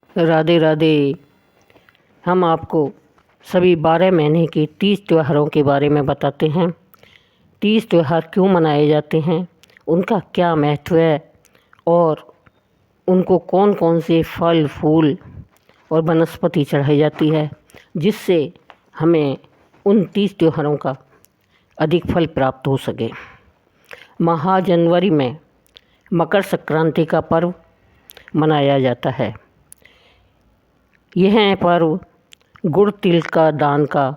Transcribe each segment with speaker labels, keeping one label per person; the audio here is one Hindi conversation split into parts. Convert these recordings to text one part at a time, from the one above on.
Speaker 1: राधे राधे। हम आपको सभी 12 महीने के 30 त्योहारों के बारे में बताते हैं। 30 त्योहार क्यों मनाए जाते हैं, उनका क्या महत्व है और उनको कौन कौन से फल फूल और वनस्पति चढ़ाई जाती है, जिससे हमें उन 30 त्योहारों का अधिक फल प्राप्त हो सके। जनवरी में मकर संक्रांति का पर्व मनाया जाता है। यह पर्व गुड़ तिल का दान का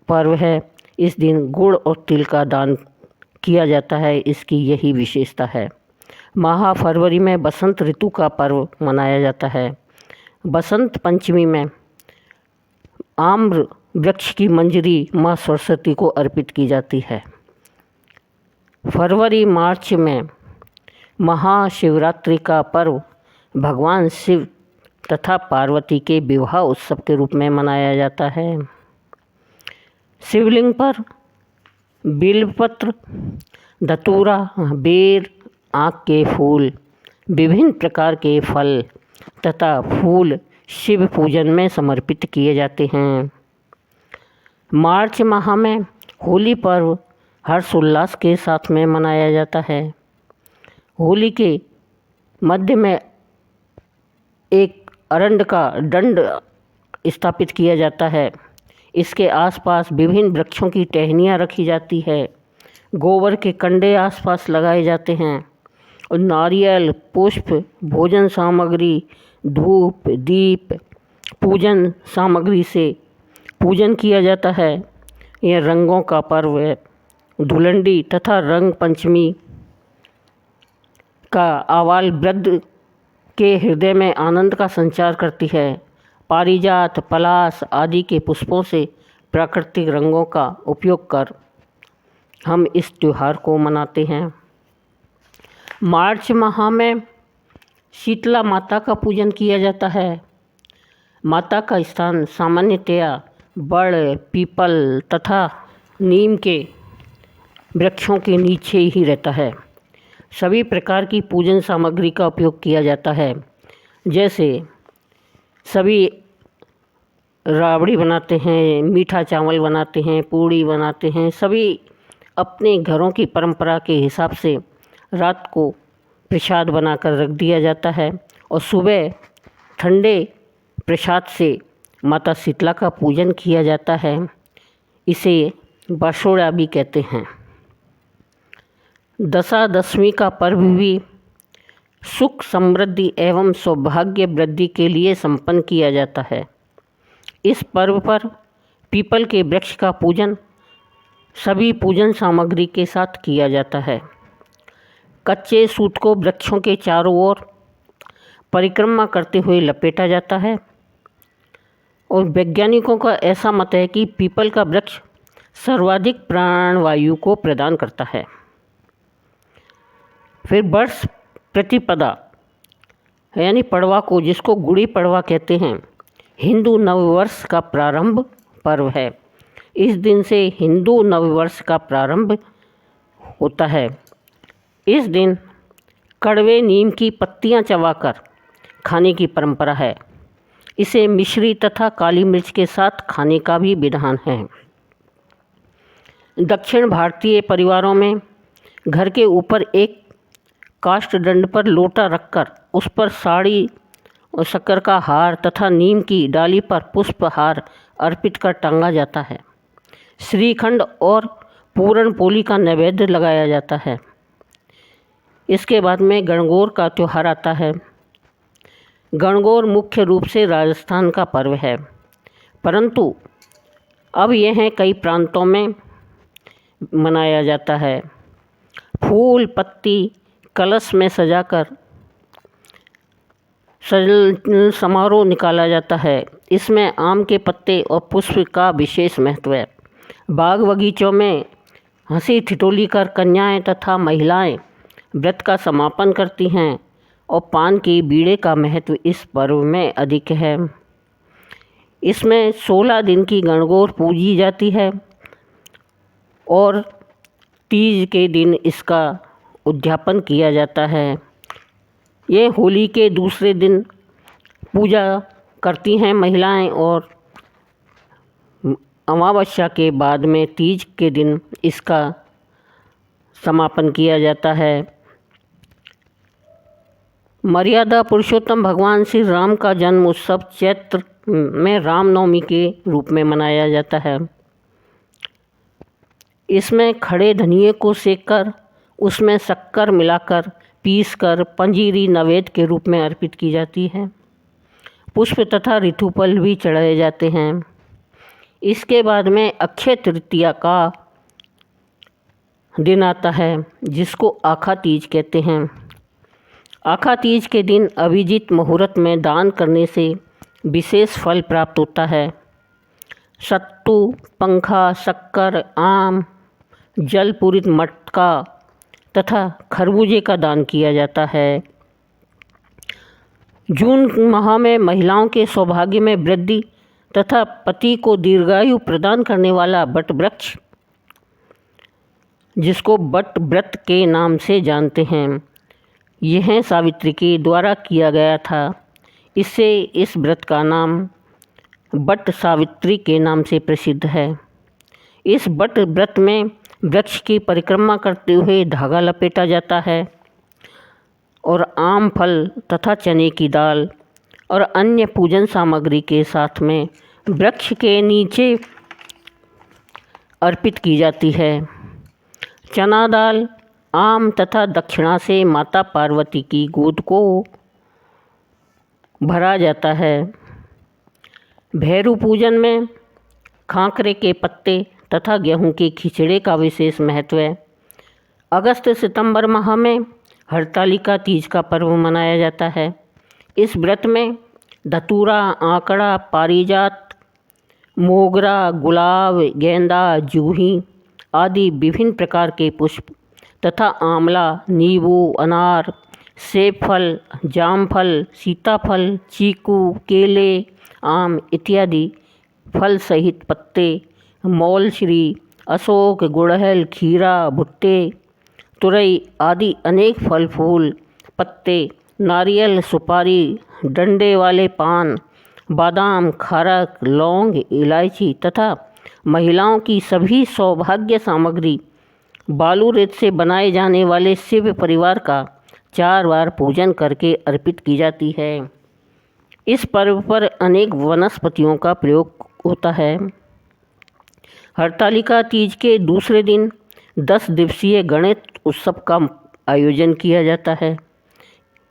Speaker 1: पर्व है। इस दिन गुड़ और तिल का दान किया जाता है, इसकी यही विशेषता है। फरवरी में बसंत ऋतु का पर्व मनाया जाता है। बसंत पंचमी में आम्र वृक्ष की मंजरी माँ सरस्वती को अर्पित की जाती है। फरवरी मार्च में महाशिवरात्रि का पर्व भगवान शिव तथा पार्वती के विवाह उत्सव के रूप में मनाया जाता है। शिवलिंग पर बिल्वपत्र, धतूरा, बेर, आँख के फूल, विभिन्न प्रकार के फल तथा फूल शिव पूजन में समर्पित किए जाते हैं। मार्च माह में होली पर्व हर्षोल्लास के साथ में मनाया जाता है। होली के मध्य में एक अरंड का दंड स्थापित किया जाता है। इसके आसपास विभिन्न वृक्षों की टहनियाँ रखी जाती है। गोबर के कंडे आसपास लगाए जाते हैं और नारियल, पुष्प, भोजन सामग्री, धूप, दीप, पूजन सामग्री से पूजन किया जाता है। यह रंगों का पर्व है। धुलंडी तथा रंग पंचमी का आवाल वृद्ध के हृदय में आनंद का संचार करती है। पारिजात, पलाश आदि के पुष्पों से प्राकृतिक रंगों का उपयोग कर हम इस त्योहार को मनाते हैं। मार्च माह में शीतला माता का पूजन किया जाता है। माता का स्थान सामान्यतया बड़, पीपल तथा नीम के वृक्षों के नीचे ही रहता है। सभी प्रकार की पूजन सामग्री का उपयोग किया जाता है, जैसे सभी राबड़ी बनाते हैं, मीठा चावल बनाते हैं, पूड़ी बनाते हैं। सभी अपने घरों की परंपरा के हिसाब से रात को प्रसाद बनाकर रख दिया जाता है और सुबह ठंडे प्रसाद से माता शीतला का पूजन किया जाता है। इसे बरसोड़ा भी कहते हैं। दशमी का पर्व भी सुख, समृद्धि एवं सौभाग्य वृद्धि के लिए संपन्न किया जाता है। इस पर्व पर पीपल के वृक्ष का पूजन सभी पूजन सामग्री के साथ किया जाता है। कच्चे सूत को वृक्षों के चारों ओर परिक्रमा करते हुए लपेटा जाता है और वैज्ञानिकों का ऐसा मत है कि पीपल का वृक्ष सर्वाधिक प्राणवायु को प्रदान करता है। फिर वर्ष प्रतिपदा यानी पड़वा को, जिसको गुड़ी पड़वा कहते हैं, हिंदू नववर्ष का प्रारंभ पर्व है। इस दिन से हिंदू नववर्ष का प्रारंभ होता है। इस दिन कड़वे नीम की पत्तियां चबाकर खाने की परंपरा है। इसे मिश्री तथा काली मिर्च के साथ खाने का भी विधान है। दक्षिण भारतीय परिवारों में घर के ऊपर एक काष्ठ दंड पर लोटा रखकर उस पर साड़ी और शक्कर का हार तथा नीम की डाली पर पुष्पहार अर्पित कर टांगा जाता है। श्रीखंड और पूरण पोली का नैवेद्य लगाया जाता है। इसके बाद में गणगौर का त्यौहार आता है। गणगौर मुख्य रूप से राजस्थान का पर्व है, परंतु अब यह कई प्रांतों में मनाया जाता है। फूल पत्ती कलश में सजाकर समारोह निकाला जाता है। इसमें आम के पत्ते और पुष्प का विशेष महत्व है। बाग बगीचों में हंसी ठिठोली कर कन्याएं तथा महिलाएं व्रत का समापन करती हैं और पान के बीड़े का महत्व इस पर्व में अधिक है। इसमें 16 दिन की गणगौर पूजी जाती है और तीज के दिन इसका उद्यापन किया जाता है। ये होली के दूसरे दिन पूजा करती हैं महिलाएं और अमावस्या के बाद में तीज के दिन इसका समापन किया जाता है। मर्यादा पुरुषोत्तम भगवान श्री राम का जन्म उत्सव चैत्र में रामनवमी के रूप में मनाया जाता है। इसमें खड़े धनिये को सेककर उसमें शक्कर मिलाकर पीसकर पंजीरी नैवेद्य के रूप में अर्पित की जाती है। पुष्प तथा ऋतुफल भी चढ़ाए जाते हैं। इसके बाद में अक्षय तृतीया का दिन आता है जिसको आखा तीज कहते हैं। आखा तीज के दिन अभिजीत मुहूर्त में दान करने से विशेष फल प्राप्त होता है। सत्तू, पंखा, शक्कर, आम, जल पूरित मटका तथा खरबूजे का दान किया जाता है। जून माह में महिलाओं के सौभाग्य में वृद्धि तथा पति को दीर्घायु प्रदान करने वाला बट वृक्ष, जिसको बट व्रत के नाम से जानते हैं, यह सावित्री के द्वारा किया गया था। इससे इस व्रत का नाम बट सावित्री के नाम से प्रसिद्ध है। इस बट व्रत में वृक्ष की परिक्रमा करते हुए धागा लपेटा जाता है और आम फल तथा चने की दाल और अन्य पूजन सामग्री के साथ में वृक्ष के नीचे अर्पित की जाती है। चना दाल, आम तथा दक्षिणा से माता पार्वती की गोद को भरा जाता है। भैरू पूजन में खांकरे के पत्ते तथा गेहूं के खिचड़े का विशेष महत्व है। अगस्त सितंबर माह में हरतालिका तीज का पर्व मनाया जाता है। इस व्रत में धतूरा, आंकड़ा, पारिजात, मोगरा, गुलाब, गेंदा, जूही आदि विभिन्न प्रकार के पुष्प तथा आंवला, नींबू, अनार, सेब फल, जामफल, सीताफल, चीकू, केले, आम इत्यादि फल सहित पत्ते, मौलश्री, अशोक, गुड़हल, खीरा, भुट्टे, तुरई आदि अनेक फल फूल, पत्ते, नारियल, सुपारी, डंडे वाले पान, बादाम, खारक, लौंग, इलायची तथा महिलाओं की सभी सौभाग्य सामग्री बालू रेत से बनाए जाने वाले शिव परिवार का 4 बार पूजन करके अर्पित की जाती है। इस पर्व पर अनेक वनस्पतियों का प्रयोग होता है। हरतालिका तीज के दूसरे दिन 10 दिवसीय गणेश उत्सव का आयोजन किया जाता है।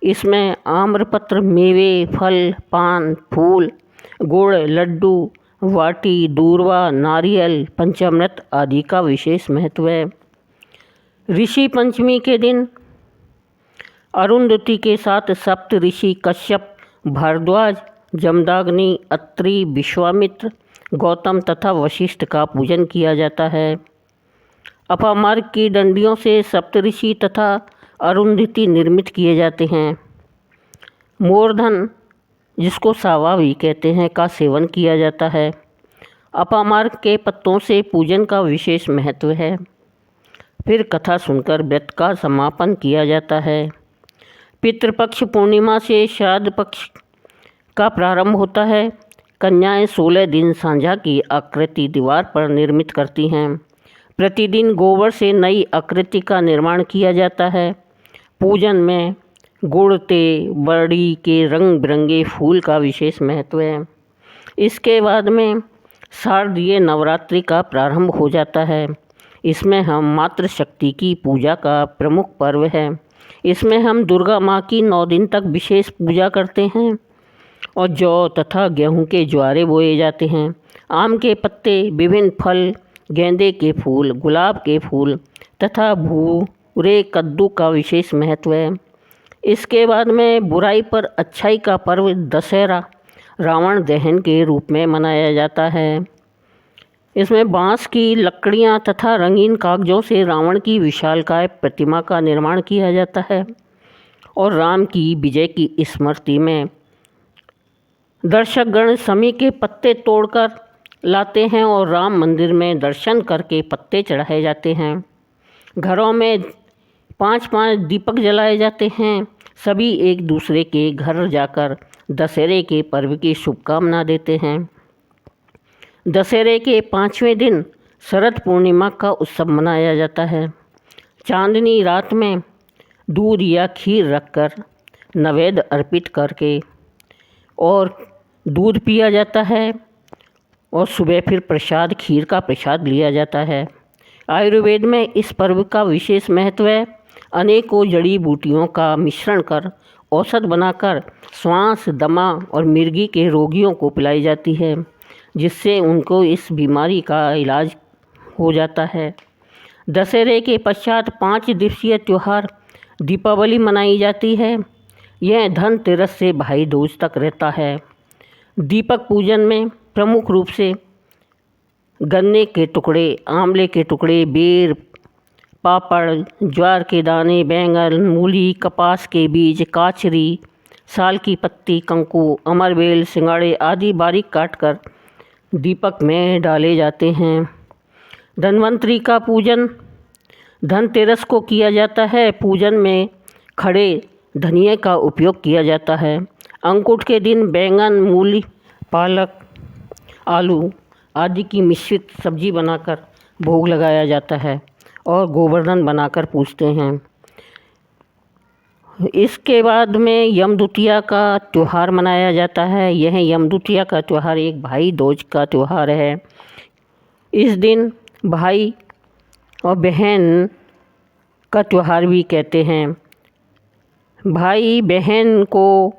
Speaker 1: इसमें आम्रपत्र, मेवे, फल, पान, फूल, गुड़, लड्डू, वाटी, दूर्वा, नारियल, पंचामृत आदि का विशेष महत्व है। ऋषि पंचमी के दिन अरुंधति के साथ सप्त ऋषि कश्यप, भारद्वाज, जमदाग्नि, अत्रि, विश्वामित्र, गौतम तथा वशिष्ठ का पूजन किया जाता है। अपामार्ग की डंडियों से सप्तऋषि तथा अरुंधति निर्मित किए जाते हैं। मोरधन, जिसको सावा भी कहते हैं, का सेवन किया जाता है। अपामार्ग के पत्तों से पूजन का विशेष महत्व है। फिर कथा सुनकर व्रत का समापन किया जाता है। पितृपक्ष पूर्णिमा से श्राद्ध पक्ष का प्रारंभ होता है। कन्याएं 16 दिन सांझा की आकृति दीवार पर निर्मित करती हैं। प्रतिदिन गोबर से नई आकृति का निर्माण किया जाता है। पूजन में गुड़ते बड़ी के रंग बिरंगे फूल का विशेष महत्व है। इसके बाद में शारदीय नवरात्रि का प्रारंभ हो जाता है। इसमें हम मातृशक्ति की पूजा का प्रमुख पर्व है। इसमें हम दुर्गा माँ की 9 दिन तक विशेष पूजा करते हैं और जौ तथा गेहूं के ज्वारे बोए जाते हैं। आम के पत्ते, विभिन्न फल, गेंदे के फूल, गुलाब के फूल तथा भूरे कद्दू का विशेष महत्व है। इसके बाद में बुराई पर अच्छाई का पर्व दशहरा रावण दहन के रूप में मनाया जाता है। इसमें बांस की लकड़ियां तथा रंगीन कागजों से रावण की विशालकाय प्रतिमा का निर्माण किया जाता है और राम की विजय की स्मृति में दर्शकगण समी के पत्ते तोड़कर लाते हैं और राम मंदिर में दर्शन करके पत्ते चढ़ाए जाते हैं। घरों में 5-5 दीपक जलाए जाते हैं। सभी एक दूसरे के घर जाकर दशहरे के पर्व की शुभकामना देते हैं। दशहरे के 5वें दिन शरद पूर्णिमा का उत्सव मनाया जाता है। चांदनी रात में दूध या खीर रखकर नैवेद्य अर्पित करके और दूध पिया जाता है और सुबह फिर प्रसाद खीर का प्रसाद लिया जाता है। आयुर्वेद में इस पर्व का विशेष महत्व है। अनेकों जड़ी बूटियों का मिश्रण कर औषध बनाकर श्वास, दमा और मिर्गी के रोगियों को पिलाई जाती है, जिससे उनको इस बीमारी का इलाज हो जाता है। दशहरे के पश्चात 5 दिवसीय त्यौहार दीपावली मनाई जाती है। यह धनतेरस से भाई दूज तक रहता है। दीपक पूजन में प्रमुख रूप से गन्ने के टुकड़े, आंवले के टुकड़े, बेर, पापड़, ज्वार के दाने, बैंगन, मूली, कपास के बीज, काचरी, साल की पत्ती, कंकु, अमरबेल, सिंगाड़े आदि बारीक काटकर दीपक में डाले जाते हैं। धन्वंतरी का पूजन धनतेरस को किया जाता है। पूजन में खड़े धनिये का उपयोग किया जाता है। अंकुट के दिन बैंगन, मूली, पालक, आलू आदि की मिश्रित सब्जी बनाकर भोग लगाया जाता है और गोवर्धन बनाकर पूजते हैं। इसके बाद में यमद्वितीया का त्यौहार मनाया जाता है। यह यमद्वितीया का त्यौहार एक भाई दूज का त्यौहार है। इस दिन भाई और बहन का त्यौहार भी कहते हैं। भाई बहन को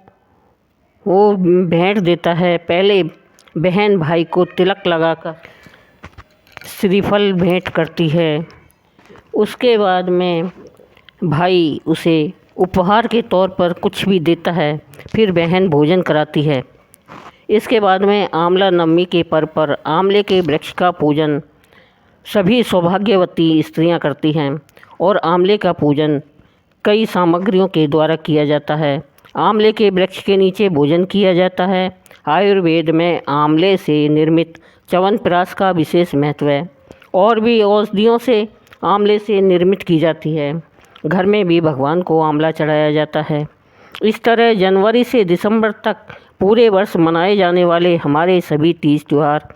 Speaker 1: वो भेंट देता है। पहले बहन भाई को तिलक लगाकर श्रीफल भेंट करती है। उसके बाद में भाई उसे उपहार के तौर पर कुछ भी देता है। फिर बहन भोजन कराती है। इसके बाद में आंवला नवमी के पर्व पर आंवले के वृक्ष का पूजन सभी सौभाग्यवती स्त्रियां करती हैं और आंवले का पूजन कई सामग्रियों के द्वारा किया जाता है। आंवले के वृक्ष के नीचे भोजन किया जाता है। आयुर्वेद में आंवले से निर्मित च्यवनप्राश का विशेष महत्व है। और भी औषधियों से आंवले से निर्मित की जाती है। घर में भी भगवान को आंवला चढ़ाया जाता है। इस तरह जनवरी से दिसंबर तक पूरे वर्ष मनाए जाने वाले हमारे सभी तीज त्यौहार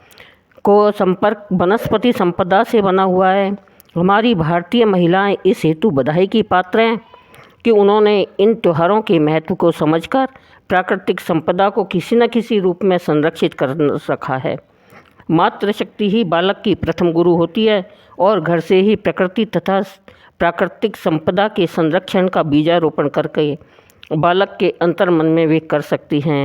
Speaker 1: को संपर्क वनस्पति संपदा से बना हुआ है। हमारी भारतीय महिलाएं इस हेतु बधाई की पात्र हैं कि उन्होंने इन त्योहारों के महत्व को समझकर प्राकृतिक संपदा को किसी न किसी रूप में संरक्षित कर रखा है। मातृशक्ति ही बालक की प्रथम गुरु होती है और घर से ही प्रकृति तथा प्राकृतिक संपदा के संरक्षण का बीजारोपण करके बालक के अंतर्मन में वे कर सकती हैं।